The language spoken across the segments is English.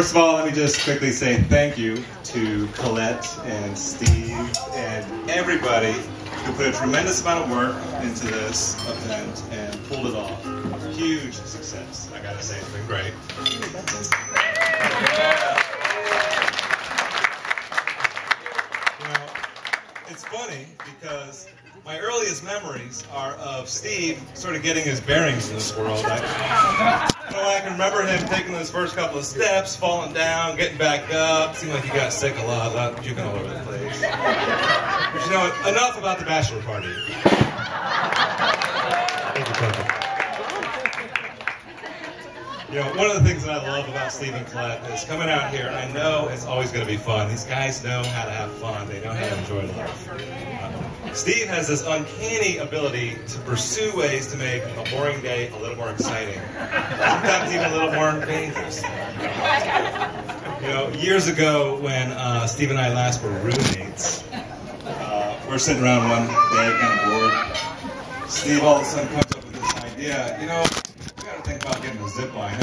First of all, let me just quickly say thank you to Colette and Steve and everybody who put a tremendous amount of work into this event and pulled it off. Huge success, I gotta say, it's been great. You know, it's funny because my earliest memories are of Steve sort of getting his bearings in this world. I can remember him taking those first couple of steps, falling down, getting back up. Seemed like he got sick a lot puking all over the place. But you know, enough about the bachelor party. You know, one of the things that I love about Steve and Colette is coming out here. I know it's always going to be fun. These guys know how to have fun. They know how to enjoy life. Steve has this uncanny ability to pursue ways to make a boring day a little more exciting. Sometimes even a little more dangerous. You know, years ago when Steve and I last were roommates, we're sitting around one day kind of bored. Steve all of a sudden comes up with this idea, you know, we got to think about getting a zip line.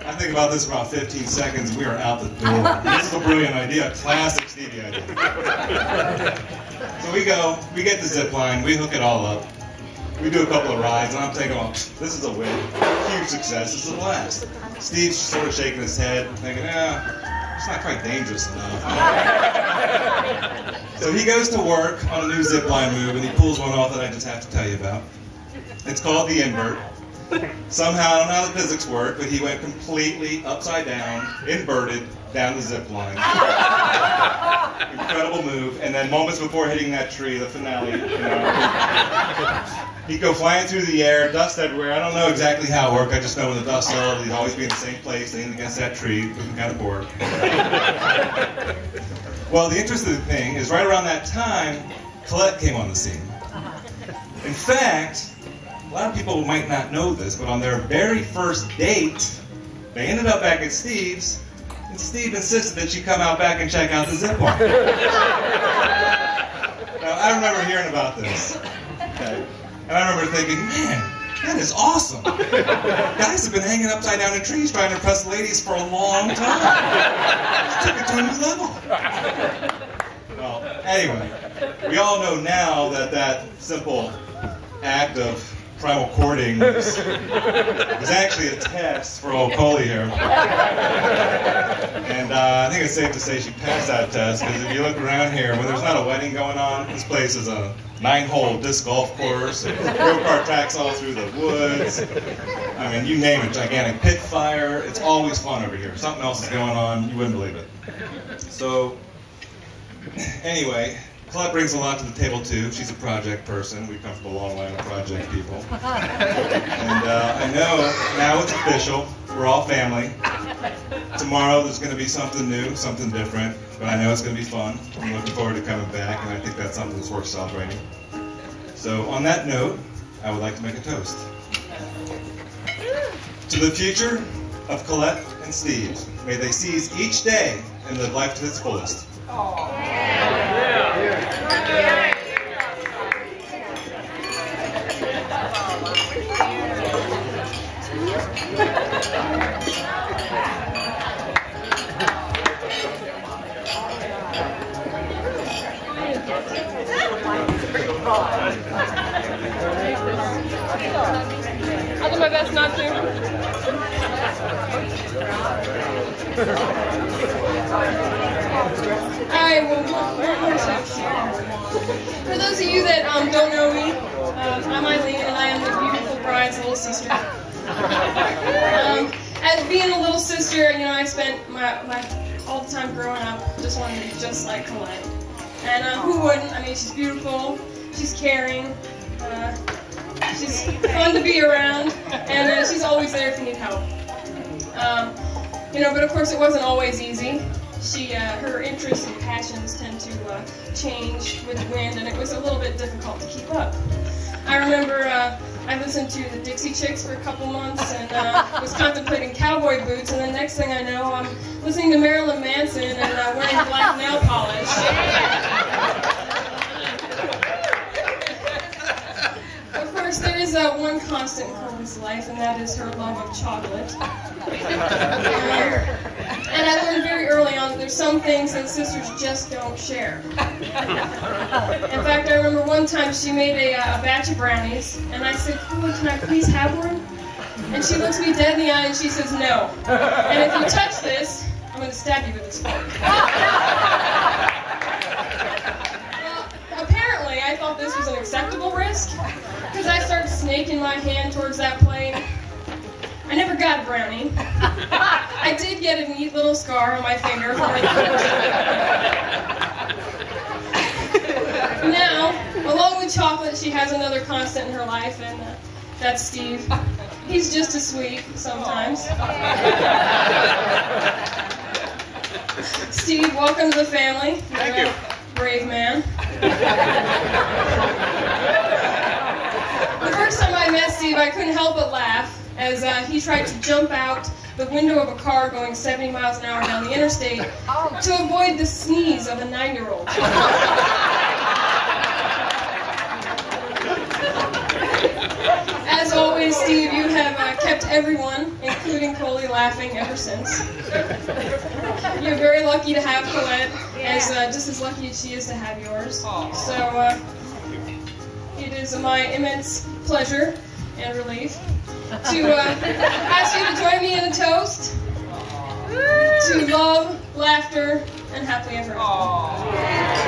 I think about this for about 15 seconds, we are out the door. This is a brilliant idea, classic Stevie idea. So we get the zip line, we hook it all up. We do a couple of rides, and I'm thinking, oh, this is a win. Huge success, this is a blast. Steve's sort of shaking his head, thinking, it's not quite dangerous enough. So he goes to work on a new zip line move, and he pulls one off that I just have to tell you about. It's called the invert. Somehow, I don't know how the physics work, but he went completely upside down, inverted, down the zip line. Incredible move. And then moments before hitting that tree, the finale, you know, he'd go flying through the air, dust everywhere. I don't know exactly how it worked. I just know when the dust settled, he'd always be in the same place, leaning against that tree, looking kind of bored. Well, the interesting thing is right around that time, Colette came on the scene. In fact, a lot of people might not know this, but on their very first date, they ended up back at Steve's, and Steve insisted that she come out back and check out the zip line. Now, I remember hearing about this, okay? And I remember thinking, man, that is awesome. Guys have been hanging upside down in trees trying to impress ladies for a long time. Took it to a new level. Well, anyway, we all know now that that simple act of primal courting was actually a test for old Coley here. And I think it's safe to say she passed that test, because if you look around here, when there's not a wedding going on, this place is a 9-hole disc golf course, and go-kart tracks all through the woods. I mean, you name it, gigantic pit fire. It's always fun over here. If something else is going on, you wouldn't believe it. So, anyway, Colette brings a lot to the table too. She's a project person. We come from a long line of project people. And I know now it's official. We're all family. Tomorrow there's going to be something new, something different, but I know it's going to be fun. I'm looking forward to coming back, and I think that's something that's worth celebrating. So on that note, I would like to make a toast. To the future of Colette and Steve. May they seize each day and live life to its fullest. I'll do my best not to. Alright, well, for those of you that don't know me, I'm Eileen, and I am the beautiful bride's little sister. As being a little sister, you know, I spent my all the time growing up just wanting to be just like Colette. And who wouldn't? I mean, she's beautiful, she's caring, she's fun to be around, and she's always there if you need help. You know, but of course it wasn't always easy. Her interests and passions tend to change with the wind, and it was a little bit difficult to keep up. I remember I listened to the Dixie Chicks for a couple months and was contemplating cowboy boots, and the next thing I know, I'm listening to Marilyn Manson and wearing black nail polish. Of course, there is one constant in Cowan's life, and that is her love of chocolate. And I learned very early on that there's some things that sisters just don't share. In fact, I remember one time she made a batch of brownies, and I said, "Cowan, can I please have one?" And she looks me dead in the eye and she says, "No. And if you touch this, I'm going to stab you with this fork." Apparently, I thought this was an acceptable risk, because I started snaking my hand towards that plate. I never got a brownie. I did get a neat little scar on my finger from it. Now, along with chocolate, she has another constant in her life, and that's Steve. He's just as sweet sometimes. Steve, welcome to the family. Thank you. Brave man. The first time I met Steve, I couldn't help but laugh as he tried to jump out the window of a car going 70 miles an hour down the interstate to avoid the sneeze of a 9-year-old. As always, Steve, you have kept everyone, including Coley, laughing ever since. You're very lucky to have Colette, as just as lucky as she is to have yours. So it is my immense pleasure and relief to ask you to join me in a toast to love, laughter, and happily ever after.